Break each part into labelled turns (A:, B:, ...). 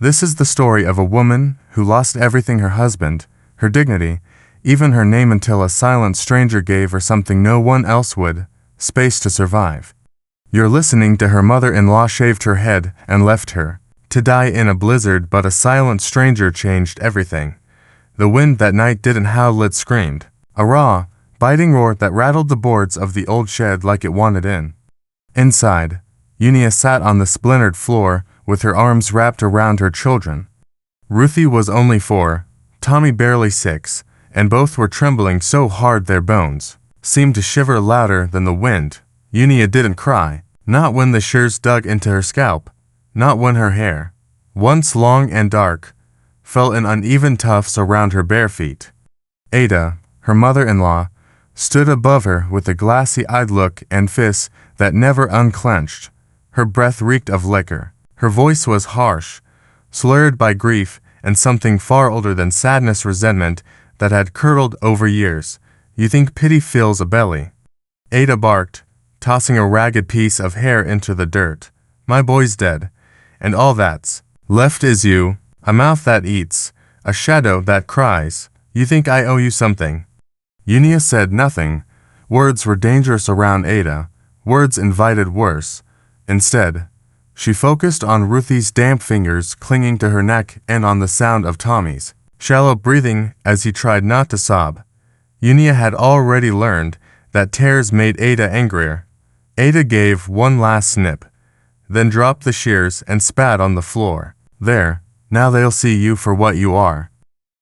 A: This is the story of a woman who lost everything: her husband, her dignity, even her name, until a silent stranger gave her something no one else would: space to survive. You're listening to Her Mother-in-Law Shaved Her Head and Left Her to Die in a Blizzard, but a silent stranger changed everything. The wind that night didn't howl, it screamed. A raw, biting roar that rattled the boards of the old shed like it wanted in. Inside, Unia sat on the splintered floor with her arms wrapped around her children. Ruthie was only 4, Tommy barely 6, and both were trembling so hard their bones seemed to shiver louder than the wind. Unia didn't cry, not when the shears dug into her scalp, not when her hair, once long and dark, fell in uneven tufts around her bare feet. Ada, her mother-in-law, stood above her with a glassy-eyed look and fists that never unclenched. Her breath reeked of liquor. Her voice was harsh, slurred by grief and something far older than sadness, resentment that had curdled over years. You think pity fills a belly? Ada barked, tossing a ragged piece of hair into the dirt. My boy's dead, and all that's left is you, a mouth that eats, a shadow that cries. You think I owe you something? Unia said nothing. Words were dangerous around Ada. Words invited worse. Instead, she focused on Ruthie's damp fingers clinging to her neck and on the sound of Tommy's shallow breathing as he tried not to sob. Unia had already learned that tears made Ada angrier. Ada gave one last snip, then dropped the shears and spat on the floor. There, now they'll see you for what you are.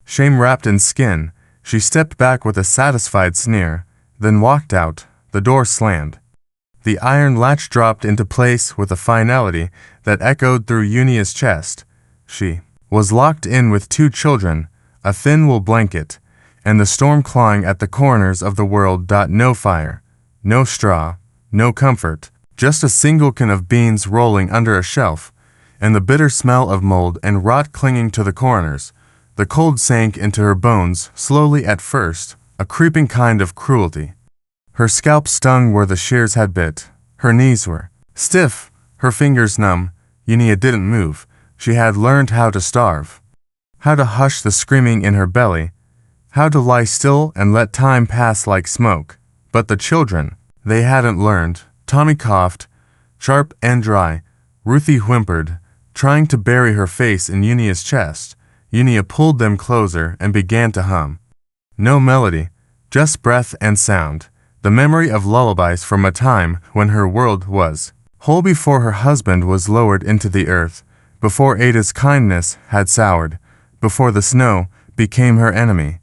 A: Shame wrapped in skin, she stepped back with a satisfied sneer, then walked out. The door slammed. The iron latch dropped into place with a finality that echoed through Unia's chest. She was locked in with 2 children, a thin wool blanket, and the storm clawing at the corners of the world. No fire, no straw, no comfort, just a single can of beans rolling under a shelf, and the bitter smell of mold and rot clinging to the corners. The cold sank into her bones, slowly at first, a creeping kind of cruelty. Her scalp stung where the shears had bit. Her knees were stiff, her fingers numb. Unia didn't move. She had learned how to starve, how to hush the screaming in her belly, how to lie still and let time pass like smoke. But the children, they hadn't learned. Tommy coughed, sharp and dry. Ruthie whimpered, trying to bury her face in Unia's chest. Unia pulled them closer and began to hum. No melody, just breath and sound. The memory of lullabies from a time when her world was whole, before her husband was lowered into the earth, before Ada's kindness had soured, before the snow became her enemy.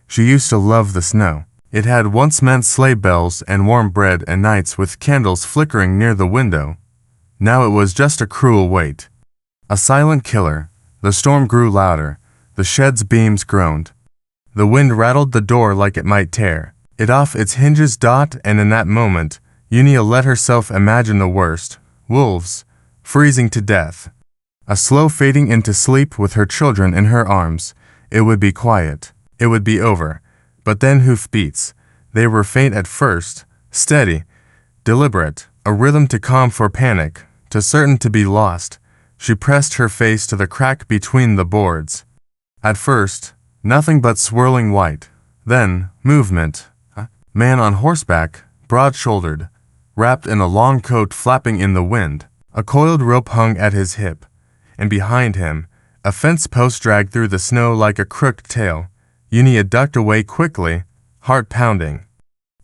A: She used to love the snow. It had once meant sleigh bells and warm bread and nights with candles flickering near the window. Now it was just a cruel weight, a silent killer. The storm grew louder. The shed's beams groaned. The wind rattled the door like it might tear it off its hinges. And in that moment, Unia let herself imagine the worst: wolves, freezing to death, a slow fading into sleep with her children in her arms. It would be quiet. It would be over. But then hoofbeats. They were faint at first, steady, deliberate, a rhythm to calm for panic, to certain to be lost. She pressed her face to the crack between the boards. At first, nothing but swirling white. Then, movement. A man on horseback, broad-shouldered, wrapped in a long coat flapping in the wind. A coiled rope hung at his hip, and behind him, a fence post dragged through the snow like a crooked tail. Unia ducked away quickly, heart pounding.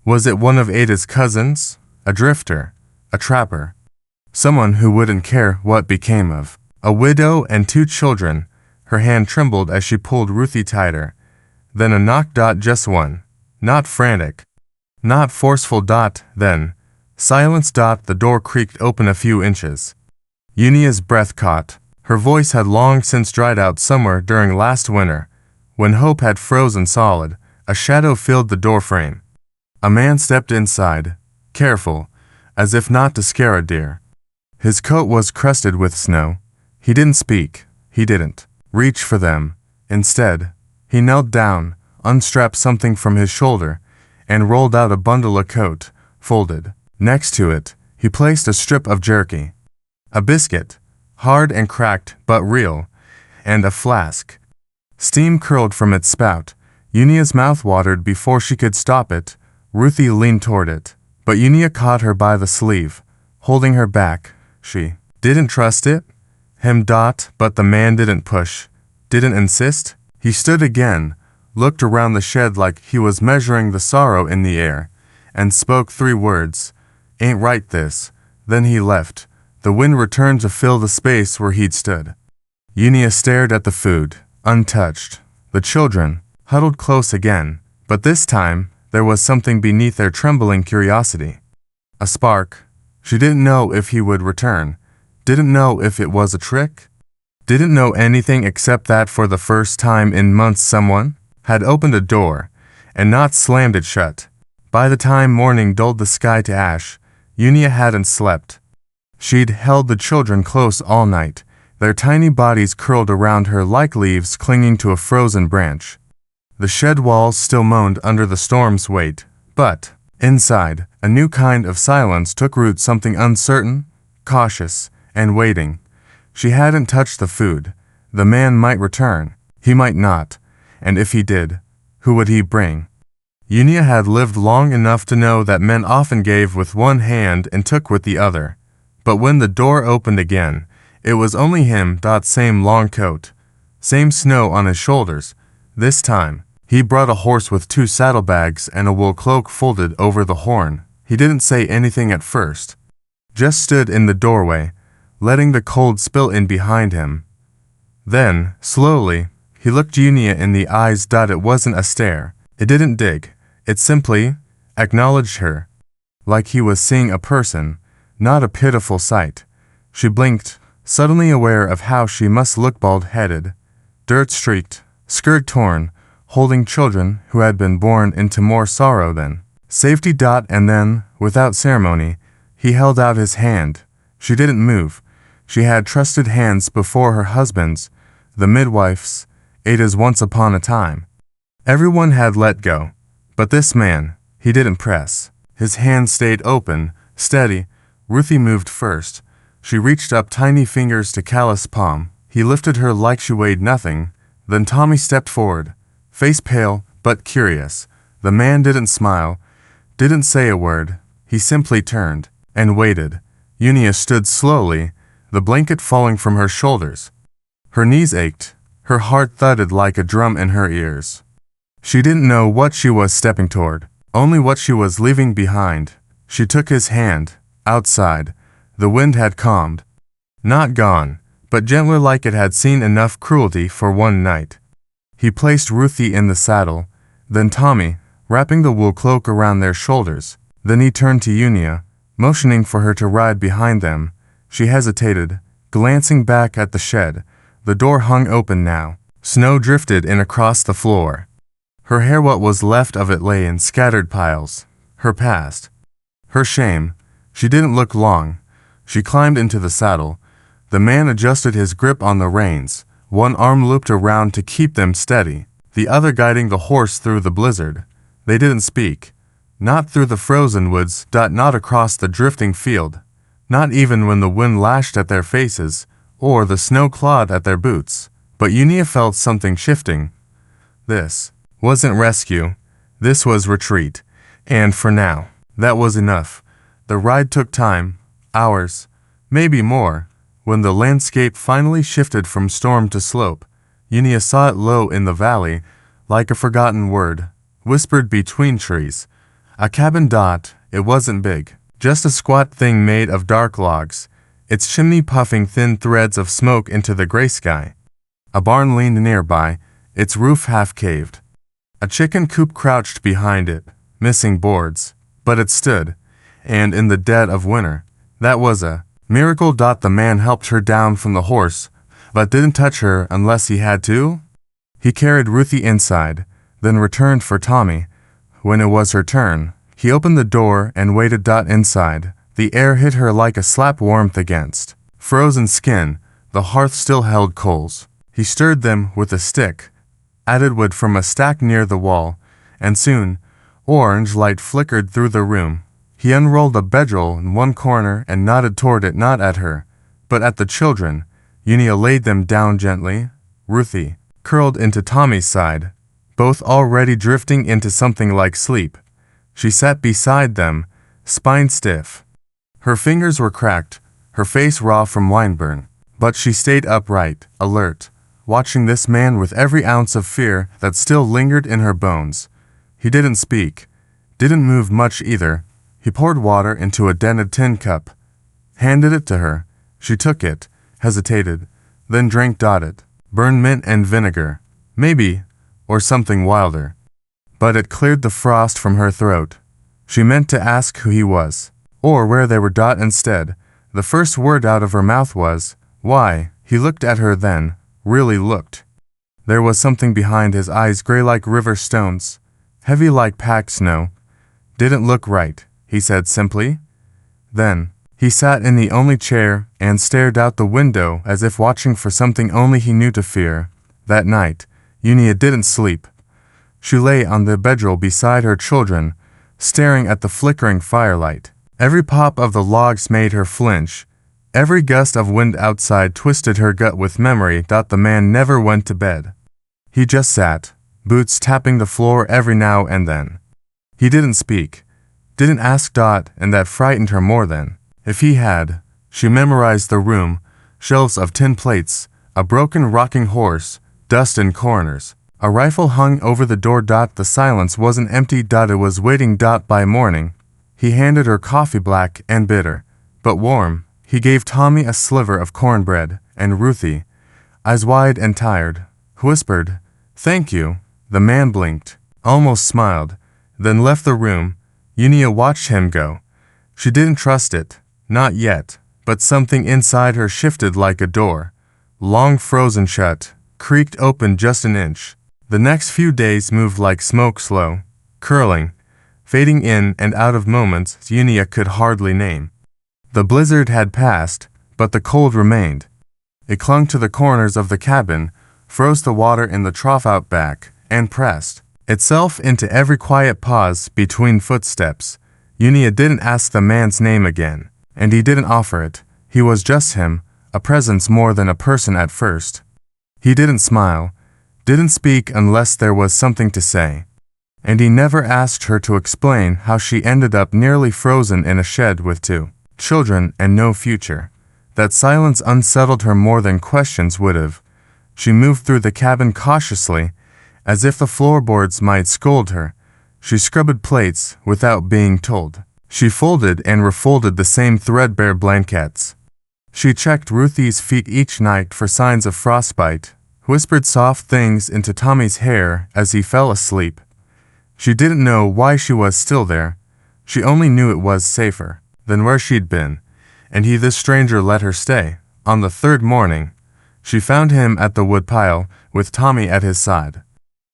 A: Was it one of Ada's cousins? A drifter? A trapper? Someone who wouldn't care what became of a widow and 2 children? Her hand trembled as she pulled Ruthie tighter. Then a knock. Just one. Not frantic, not forceful. Then silence. The door creaked open a few inches. Unia's breath caught. Her voice had long since dried out somewhere during last winter, when hope had frozen solid. A shadow filled the doorframe. A man stepped inside, careful, as if not to scare a deer. His coat was crusted with snow. He didn't speak. He didn't reach for them. Instead, he knelt down, unstrapped something from his shoulder, and rolled out a bundle of coat, folded. Next to it, he placed a strip of jerky. A biscuit, hard and cracked but real. and a flask. Steam curled from its spout. Unia's mouth watered before she could stop it. Ruthie leaned toward it, but Unia caught her by the sleeve, holding her back. She didn't trust it. But the man didn't push, didn't insist. He stood again, looked around the shed like he was measuring the sorrow in the air, and spoke 3 words. Ain't right this. Then he left. The wind returned to fill the space where he'd stood. Unia stared at the food, untouched. The children, huddled close again, but this time there was something beneath their trembling curiosity. A spark. She didn't know if he would return, didn't know if it was a trick, didn't know anything except that for the first time in months someone had opened a door and not slammed it shut. By the time morning dulled the sky to ash, Unia hadn't slept. She'd held the children close all night, their tiny bodies curled around her like leaves clinging to a frozen branch. The shed walls still moaned under the storm's weight, but inside, a new kind of silence took root, something uncertain, cautious, and waiting. She hadn't touched the food. The man might return. He might not. And if he did, who would he bring? Unia had lived long enough to know that men often gave with one hand and took with the other. But when the door opened again, it was only him. Same long coat, same snow on his shoulders. This time, he brought a horse with 2 saddlebags and a wool cloak folded over the horn. He didn't say anything at first. Just stood in the doorway, letting the cold spill in behind him. Then, slowly, he looked Unia in the eyes. It wasn't a stare. It didn't dig. It simply acknowledged her, like he was seeing a person, not a pitiful sight. She blinked, suddenly aware of how she must look bald-headed, dirt-streaked, skirt torn, holding children who had been born into more sorrow than safety. And then, without ceremony, he held out his hand. She didn't move. She had trusted hands before her husband's, the midwife's, Ada's once upon a time. Everyone had let go. But this man, he didn't press. His hand stayed open, steady. Ruthie moved first. She reached up tiny fingers to callous palm. He lifted her like she weighed nothing. Then Tommy stepped forward, face pale but curious. The man didn't smile, didn't say a word. He simply turned and waited. Unia stood slowly, the blanket falling from her shoulders. Her knees ached. Her heart thudded like a drum in her ears. She didn't know what she was stepping toward, only what she was leaving behind. She took his hand. Outside, the wind had calmed. Not gone, but gentler, like it had seen enough cruelty for one night. He placed Ruthie in the saddle, then Tommy, wrapping the wool cloak around their shoulders. Then he turned to Unia, motioning for her to ride behind them. She hesitated, glancing back at the shed. The door hung open now. Snow drifted in across the floor. Her hair, what was left of it, lay in scattered piles. Her past. Her shame. She didn't look long. She climbed into the saddle. The man adjusted his grip on the reins, one arm looped around to keep them steady, the other guiding the horse through the blizzard. They didn't speak. Not through the frozen woods. Not across the drifting field. Not even when the wind lashed at their faces, or the snow clawed at their boots. But Unia felt something shifting. This wasn't rescue. This was retreat. And for now, that was enough. The ride took time, hours, maybe more. When the landscape finally shifted from storm to slope, Unia saw it low in the valley, like a forgotten word, whispered between trees. A cabin. It wasn't big, just a squat thing made of dark logs, its chimney puffing thin threads of smoke into the gray sky. A barn leaned nearby, its roof half-caved. A chicken coop crouched behind it, missing boards, but it stood, and in the dead of winter, that was a miracle. The man helped her down from the horse, but didn't touch her unless he had to. He carried Ruthie inside, then returned for Tommy. When it was her turn, he opened the door and waited. Inside, the air hit her like a slap, warmth against frozen skin. The hearth still held coals. He stirred them with a stick, added wood from a stack near the wall, and soon, orange light flickered through the room. He unrolled a bedroll in one corner and nodded toward it, not at her, but at the children. Unia laid them down gently, Ruthie, curled into Tommy's side, both already drifting into something like sleep. She sat beside them, spine stiff. Her fingers were cracked, her face raw from wineburn, but she stayed upright, alert, watching this man with every ounce of fear that still lingered in her bones. He didn't speak, didn't move much either. He poured water into a dented tin cup, handed it to her. She took it, hesitated, then drank it. Burned mint and vinegar, maybe, or something wilder. But it cleared the frost from her throat. She meant to ask who he was, or where they were. Instead, the first word out of her mouth was, "Why?" He looked at her then, really looked. There was something behind his eyes, gray like river stones, heavy like packed snow. "Didn't look right," he said simply. Then, he sat in the only chair and stared out the window as if watching for something only he knew to fear. That night, Unia didn't sleep. She lay on the bedroll beside her children, staring at the flickering firelight. Every pop of the logs made her flinch. Every gust of wind outside twisted her gut with memory that the man never went to bed. He just sat, boots tapping the floor every now and then. He didn't speak, didn't ask. And that frightened her more than if he had. She memorized the room, shelves of tin plates, a broken rocking horse, dust in corners. A rifle hung over the door. The silence wasn't empty. It was waiting. By morning, he handed her coffee, black and bitter, but warm. He gave Tommy a sliver of cornbread, and Ruthie, eyes wide and tired, whispered, "Thank you." The man blinked, almost smiled, then left the room. Unia watched him go. She didn't trust it, not yet, but something inside her shifted like a door. Long frozen shut, creaked open just an inch. The next few days moved like smoke, slow, curling, fading in and out of moments Unia could hardly name. The blizzard had passed, but the cold remained. It clung to the corners of the cabin, froze the water in the trough out back, and pressed itself into every quiet pause between footsteps. Unia didn't ask the man's name again, and he didn't offer it. He was just him, a presence more than a person at first. He didn't smile, didn't speak unless there was something to say. And he never asked her to explain how she ended up nearly frozen in a shed with 2 children and no future. That silence unsettled her more than questions would have. She moved through the cabin cautiously, as if the floorboards might scold her. She scrubbed plates without being told. She folded and refolded the same threadbare blankets. She checked Ruthie's feet each night for signs of frostbite, whispered soft things into Tommy's hair as he fell asleep. She didn't know why she was still there. She only knew it was safer than where she'd been, and he, this stranger, let her stay. On the 3rd morning, she found him at the woodpile, with Tommy at his side.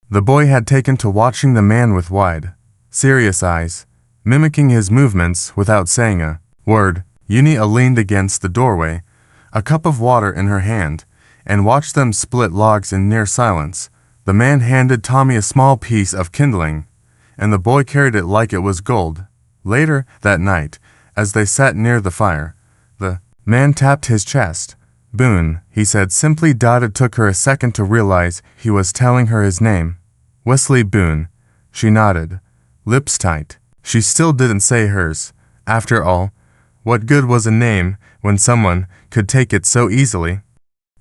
A: The boy had taken to watching the man with wide, serious eyes, mimicking his movements without saying a word. Unia leaned against the doorway, a cup of water in her hand, and watched them split logs in near silence. The man handed Tommy a small piece of kindling, and the boy carried it like it was gold. Later that night, as they sat near the fire, the man tapped his chest. "Boone," he said simply. It took her a second to realize he was telling her his name. "Wesley Boone." She nodded, lips tight. She still didn't say hers. After all, what good was a name when someone could take it so easily?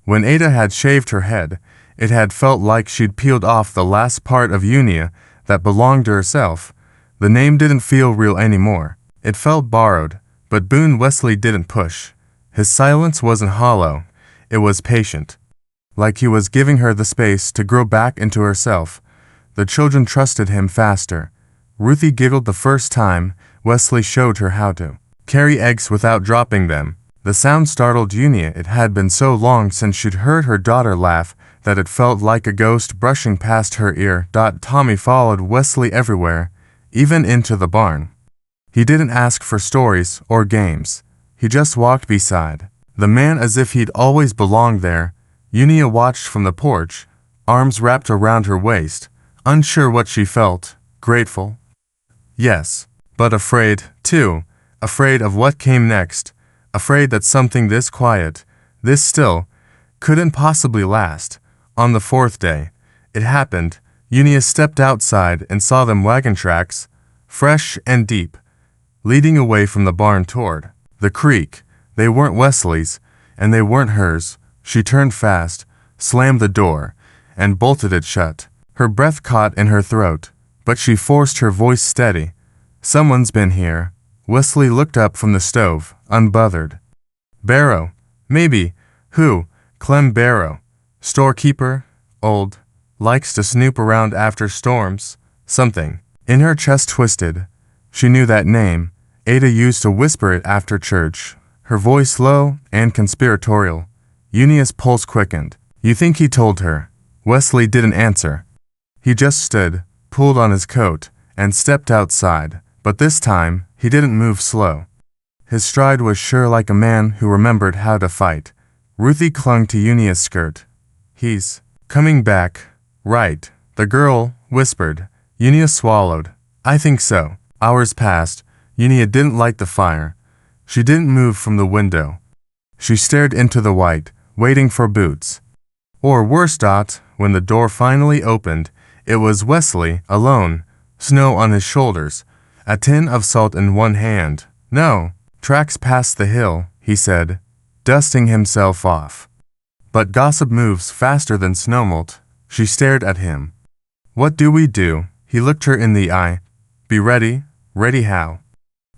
A: When Ada had shaved her head, it had felt like she'd peeled off the last part of Unia that belonged to herself. The name didn't feel real anymore. It felt borrowed, but Boone Wesley didn't push. His silence wasn't hollow, it was patient. Like he was giving her the space to grow back into herself. The children trusted him faster. Ruthie giggled the first time Wesley showed her how to carry eggs without dropping them. The sound startled Unia. It had been so long since she'd heard her daughter laugh that it felt like a ghost brushing past her ear. Tommy followed Wesley everywhere, even into the barn. He didn't ask for stories or games. He just walked beside the man as if he'd always belonged there. Unia watched from the porch, arms wrapped around her waist, unsure what she felt. Grateful? Yes, but afraid, too. Afraid of what came next. Afraid that something this quiet, this still, couldn't possibly last. On the fourth day, it happened. Unia stepped outside and saw them wagon tracks, fresh and deep, leading away from the barn toward the creek. They weren't Wesley's, and they weren't hers. She turned fast, slammed the door, and bolted it shut. Her breath caught in her throat, but she forced her voice steady. Someone's been here. Wesley looked up from the stove, unbothered. Barrow. Maybe. Who? Clem Barrow. Storekeeper. Old. Likes to snoop around after storms. Something. In her chest twisted. She knew that name. Ada used to whisper it after church, her voice low and conspiratorial. Unia's pulse quickened. You think he told her? Wesley didn't answer. He just stood, pulled on his coat, and stepped outside, but this time, he didn't move slow. His stride was sure like a man who remembered how to fight. Ruthie clung to Unia's skirt. He's coming back, right? The girl whispered. Unia swallowed. I think so. Hours passed. Unia didn't light the fire. She didn't move from the window. She stared into the white, waiting for Boots. Or worse, when the door finally opened, it was Wesley, alone, snow on his shoulders, a tin of salt in one hand. No, tracks past the hill, he said, dusting himself off. But gossip moves faster than snowmelt. She stared at him. What do we do? He looked her in the eye. Be ready. Ready how?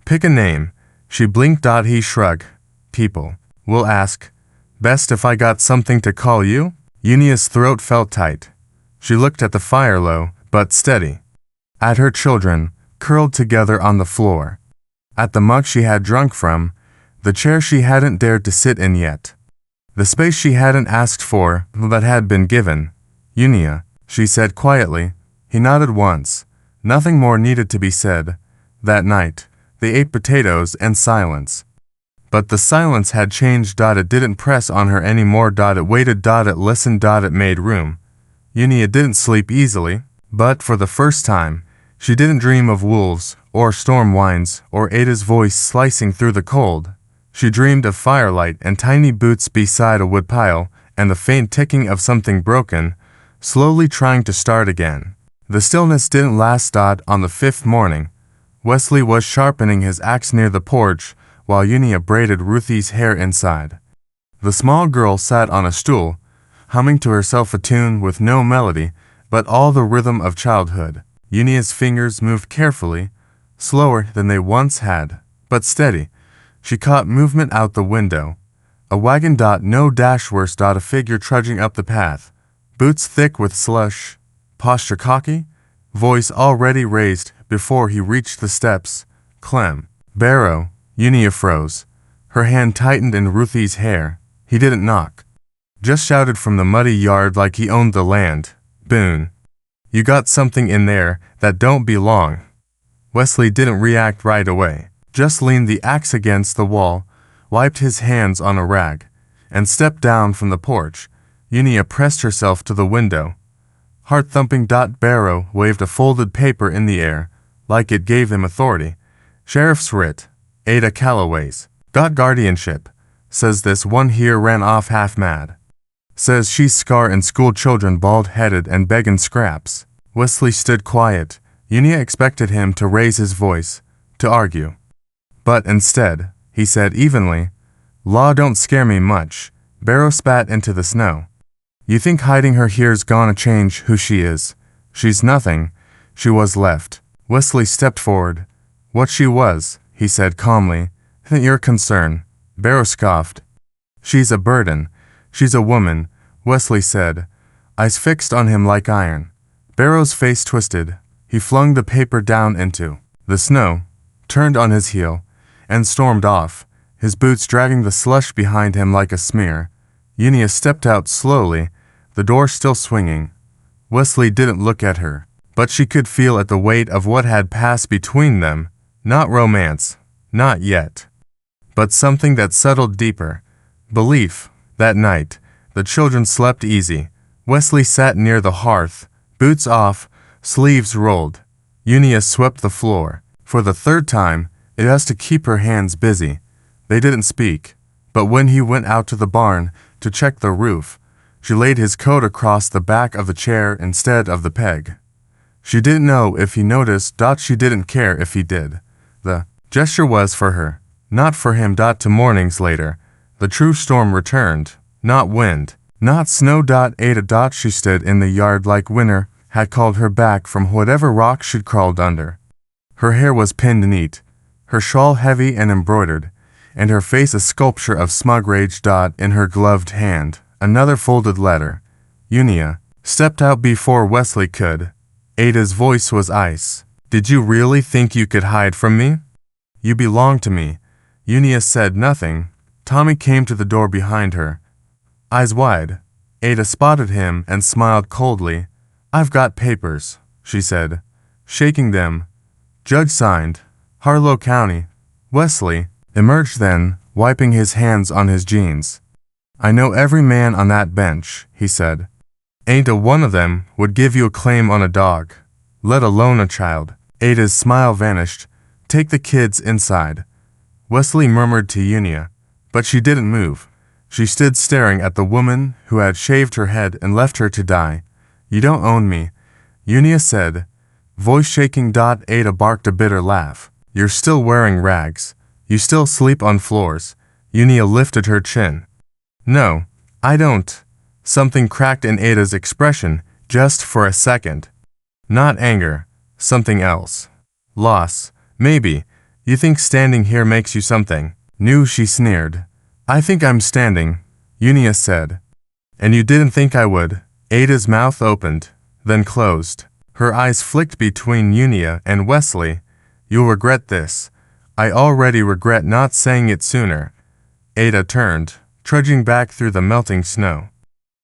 A: Pick a name. She blinked. He shrugged. People. We'll ask. Best if I got something to call you? Unia's throat felt tight. She looked at the fire low, but steady. At her children, curled together on the floor. At the mug she had drunk from, the chair she hadn't dared to sit in yet. The space she hadn't asked for, but had been given. Unia, she said quietly. He nodded once. Nothing more needed to be said. That night, they ate potatoes and silence. But the silence had changed. It didn't press on her anymore. It waited. It listened. It made room. Unia didn't sleep easily, but for the first time, she didn't dream of wolves, or storm winds, or Ada's voice slicing through the cold. She dreamed of firelight and tiny Boots beside a woodpile, and the faint ticking of something broken, slowly trying to start again. The stillness didn't last. On the fifth morning, Wesley was sharpening his axe near the porch, while Unia braided Ruthie's hair inside. The small girl sat on a stool, humming to herself a tune with no melody, but all the rhythm of childhood. Unia's fingers moved carefully, slower than they once had, but steady. She caught movement out the window. A wagon. No dash worse. A figure trudging up the path. Boots thick with slush, posture cocky, voice already raised before he reached the steps. Clem Barrow. Unia froze. Her hand tightened in Ruthie's hair. He didn't knock. Just shouted from the muddy yard like he owned the land. Boone. You got something in there that don't belong. Wesley didn't react right away. Just leaned the axe against the wall, wiped his hands on a rag, and stepped down from the porch. Unia pressed herself to the window. Heart-thumping. Barrow waved a folded paper in the air, like it gave him authority. Sheriff's writ. Ada Calloway's. Got guardianship. Says this one here ran off half mad. Says she's scar and school children bald-headed and beggin' scraps. Wesley stood quiet. Unia expected him to raise his voice, to argue. But instead, he said evenly, Law don't scare me much. Barrow spat into the snow. You think hiding her here's gonna change who she is? She's nothing. She was left. Wesley stepped forward. What she was, he said calmly, isn't your concern. Barrow scoffed. She's a burden. She's a woman, Wesley said, eyes fixed on him like iron. Barrow's face twisted. He flung the paper down into the snow, turned on his heel, and stormed off, his boots dragging the slush behind him like a smear. Unia stepped out slowly, the door still swinging. Wesley didn't look at her, but she could feel at the weight of what had passed between them. Not romance, not yet, but something that settled deeper. Belief. That night, the children slept easy. Wesley sat near the hearth, boots off, sleeves rolled. Unia swept the floor. For the third time, it has to keep her hands busy. They didn't speak, but when he went out to the barn to check the roof, She laid his coat across the back of the chair instead of the peg. She didn't know if he noticed. She didn't care if he did. The gesture was for her, not for him. 2 mornings later, the true storm returned. Not wind, not snow. Ada. She stood in the yard like winter had called her back from whatever rock she'd crawled under. Her hair was pinned neat, her shawl heavy and embroidered, and her face a sculpture of smug rage. In her gloved hand, another folded letter. Unia stepped out before Wesley could. Ada's voice was ice. Did you really think you could hide from me? You belong to me. Unia said nothing. Tommy came to the door behind her. Eyes wide. Ada spotted him and smiled coldly. I've got papers, she said, shaking them. Judge signed. Harlow County. Wesley emerged then, wiping his hands on his jeans. I know every man on that bench, he said. Ain't a one of them would give you a claim on a dog, let alone a child. Ada's smile vanished. Take the kids inside. Wesley murmured to Unia, but she didn't move. She stood staring at the woman who had shaved her head and left her to die. You don't own me, Unia said, voice shaking. Ada barked a bitter laugh. You're still wearing rags. You still sleep on floors. Unia lifted her chin. No, I don't. Something cracked in Ada's expression, just for a second. Not anger, something else. Loss, maybe. You think standing here makes you something new, she sneered. I think I'm standing, Unia said. And you didn't think I would. Ada's mouth opened, then closed. Her eyes flicked between Unia and Wesley. You'll regret this. I already regret not saying it sooner. Ada turned, trudging back through the melting snow.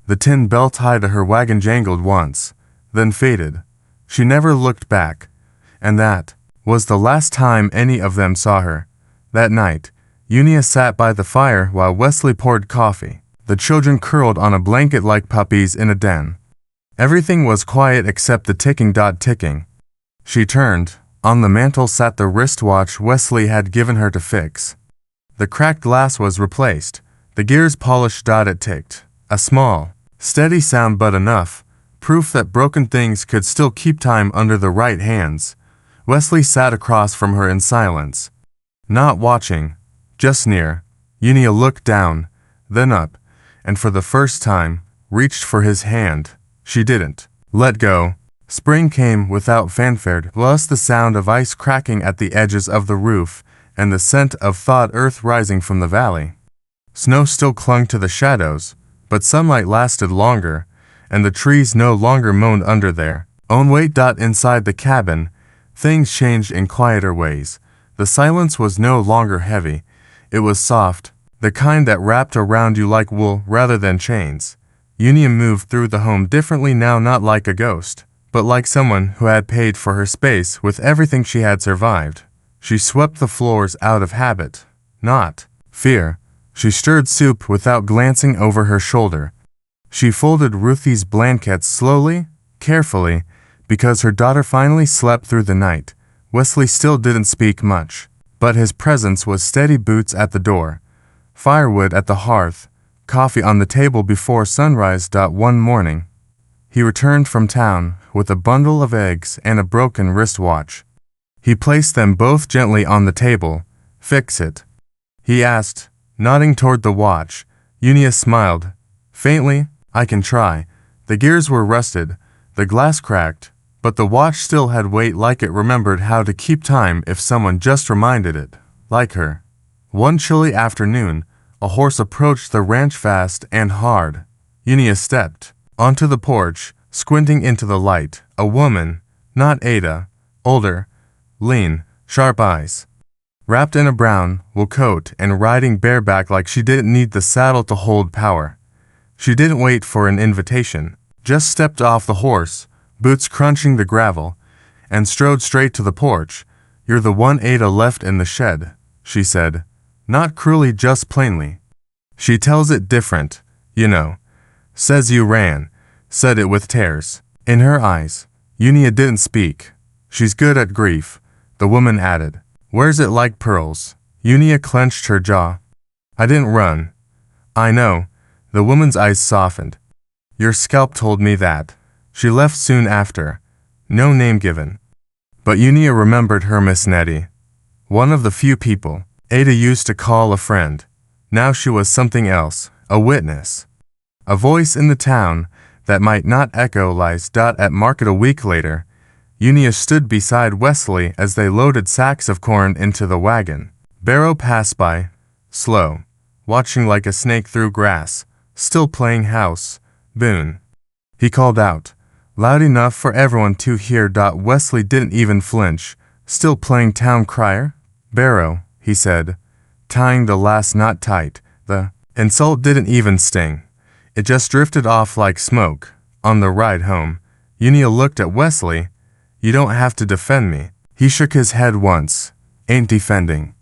A: The tin bell tied to her wagon jangled once, then faded. She never looked back, and that was the last time any of them saw her. That night, Unia sat by the fire while Wesley poured coffee. The children curled on a blanket like puppies in a den. Everything was quiet except the ticking. She turned. On the mantel sat the wristwatch Wesley had given her to fix. The cracked glass was replaced. The gears polished. It ticked. A small, steady sound, but enough. Proof that broken things could still keep time under the right hands. Wesley sat across from her in silence. Not watching, just near. Unia looked down, then up, and for the first time, reached for his hand. She didn't let go. Spring came without fanfare, plus the sound of ice cracking at the edges of the roof and the scent of thawed earth rising from the valley. Snow still clung to the shadows, but sunlight lasted longer, and the trees no longer moaned under their own weight. Inside the cabin, things changed in quieter ways. The silence was no longer heavy. It was soft, the kind that wrapped around you like wool rather than chains. Unia moved through the home differently now, not like a ghost, but like someone who had paid for her space with everything she had survived. She swept the floors out of habit, not fear. She stirred soup without glancing over her shoulder. She folded Ruthie's blankets slowly, carefully, because her daughter finally slept through the night. Wesley still didn't speak much, but his presence was steady. Boots at the door, firewood at the hearth, coffee on the table before sunrise. One morning, he returned from town with a bundle of eggs and a broken wristwatch. He placed them both gently on the table. Fix it, he asked, nodding toward the watch. Unia smiled. Faintly, I can try. The gears were rusted, the glass cracked, but the watch still had weight, like it remembered how to keep time if someone just reminded it. Like her. One chilly afternoon, a horse approached the ranch fast and hard. Unia stepped onto the porch, squinting into the light. A woman, not Ada, older, lean, sharp eyes, wrapped in a brown wool coat and riding bareback like she didn't need the saddle to hold power. She didn't wait for an invitation, just stepped off the horse, boots crunching the gravel, and strode straight to the porch. You're the one Ada left in the shed, she said, not cruelly, just plainly. She tells it different, you know. Says you ran, said it with tears in her eyes. Unia didn't speak. She's good at grief, the woman added. Wears it like pearls. Unia clenched her jaw. I didn't run. I know. The woman's eyes softened. Your scalp told me that. She left soon after. No name given. But Unia remembered her Miss Nettie. One of the few people Ada used to call a friend. Now she was something else, a witness. A voice in the town that might not echo lies. At market a week later, Unia stood beside Wesley as they loaded sacks of corn into the wagon. Barrow passed by, slow, watching like a snake through grass, still playing house. Boone. He called out, loud enough for everyone to hear. Wesley didn't even flinch. Still playing town crier? Barrow, he said, tying the last knot tight. The insult didn't even sting. It just drifted off like smoke. On the ride home, Unia looked at Wesley. You don't have to defend me. He shook his head once. Ain't defending.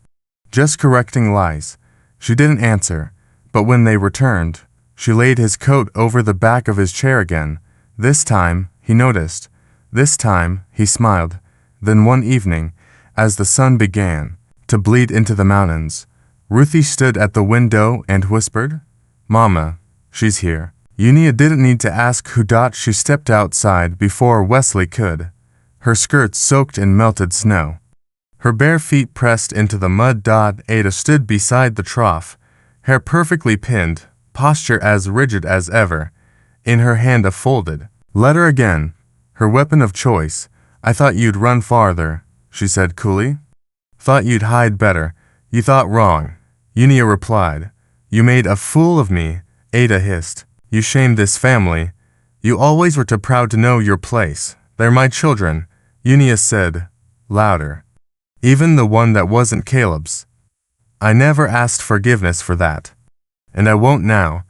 A: Just correcting lies. She didn't answer, but when they returned, she laid his coat over the back of his chair again. This time, he noticed. This time, he smiled. Then one evening, as the sun began to bleed into the mountains, Ruthie stood at the window and whispered, Mama, she's here. Unia didn't need to ask who. She stepped outside before Wesley could. Her skirts soaked in melted snow. Her bare feet pressed into the mud. Ada stood beside the trough, hair perfectly pinned, posture as rigid as ever, in her hand a folded letter again, her weapon of choice. I thought you'd run farther, she said coolly. Thought you'd hide better. You thought wrong. Unia replied. You made a fool of me, Ada hissed. You shamed this family. You always were too proud to know your place. They're my children, Unia said, louder. Even the one that wasn't Caleb's. I never asked forgiveness for that. And I won't now.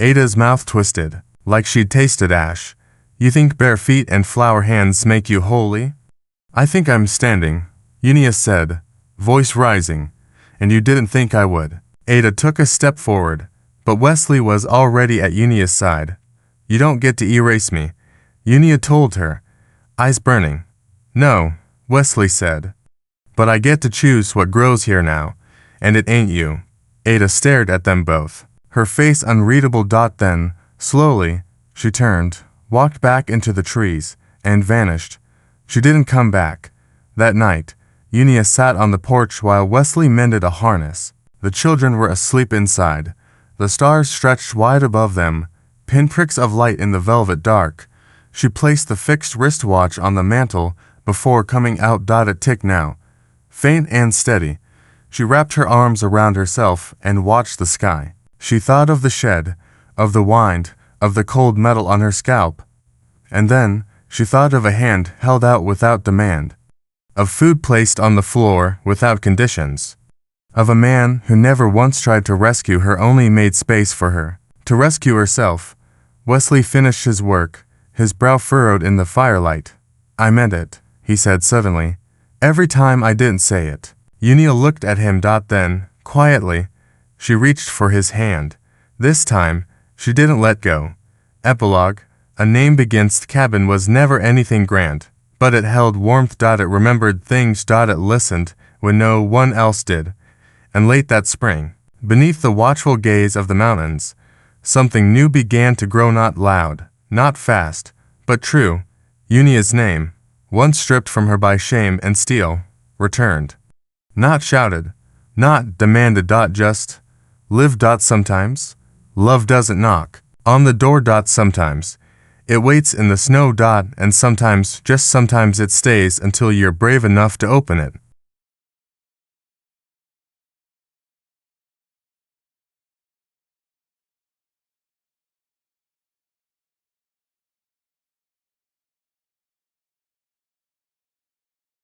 A: Ada's mouth twisted, like she'd tasted ash. You think bare feet and flower hands make you holy? I think I'm standing, Unia said, voice rising. And you didn't think I would. Ada took a step forward, but Wesley was already at Unia's side. You don't get to erase me, Unia told her, eyes burning. No, Wesley said. But I get to choose what grows here now, and it ain't you. Ada stared at them both, her face unreadable. Then, slowly, she turned, walked back into the trees, and vanished. She didn't come back. That night, Unia sat on the porch while Wesley mended a harness. The children were asleep inside. The stars stretched wide above them, pinpricks of light in the velvet dark. She placed the fixed wristwatch on the mantel before coming out. It ticked now, faint and steady. She wrapped her arms around herself and watched the sky. She thought of the shed, of the wind, of the cold metal on her scalp. And then she thought of a hand held out without demand, of food placed on the floor without conditions, of a man who never once tried to rescue her, only made space for her to rescue herself. Wesley finished his work, his brow furrowed in the firelight. I meant it, he said suddenly. Every time I didn't say it. Unia looked at him. Then, quietly, she reached for his hand. This time, she didn't let go. Epilogue. A name begins. Cabin was never anything grand, but it held warmth. It remembered things. It listened when no one else did. And late that spring, beneath the watchful gaze of the mountains, something new began to grow, not loud, not fast, but true. Unia's name, once stripped from her by shame and steel, returned. Not shouted, not demanded. Just live. Sometimes, love doesn't knock on the door. Sometimes, it waits in the snow. And sometimes, just sometimes, it stays until you're brave enough to open it.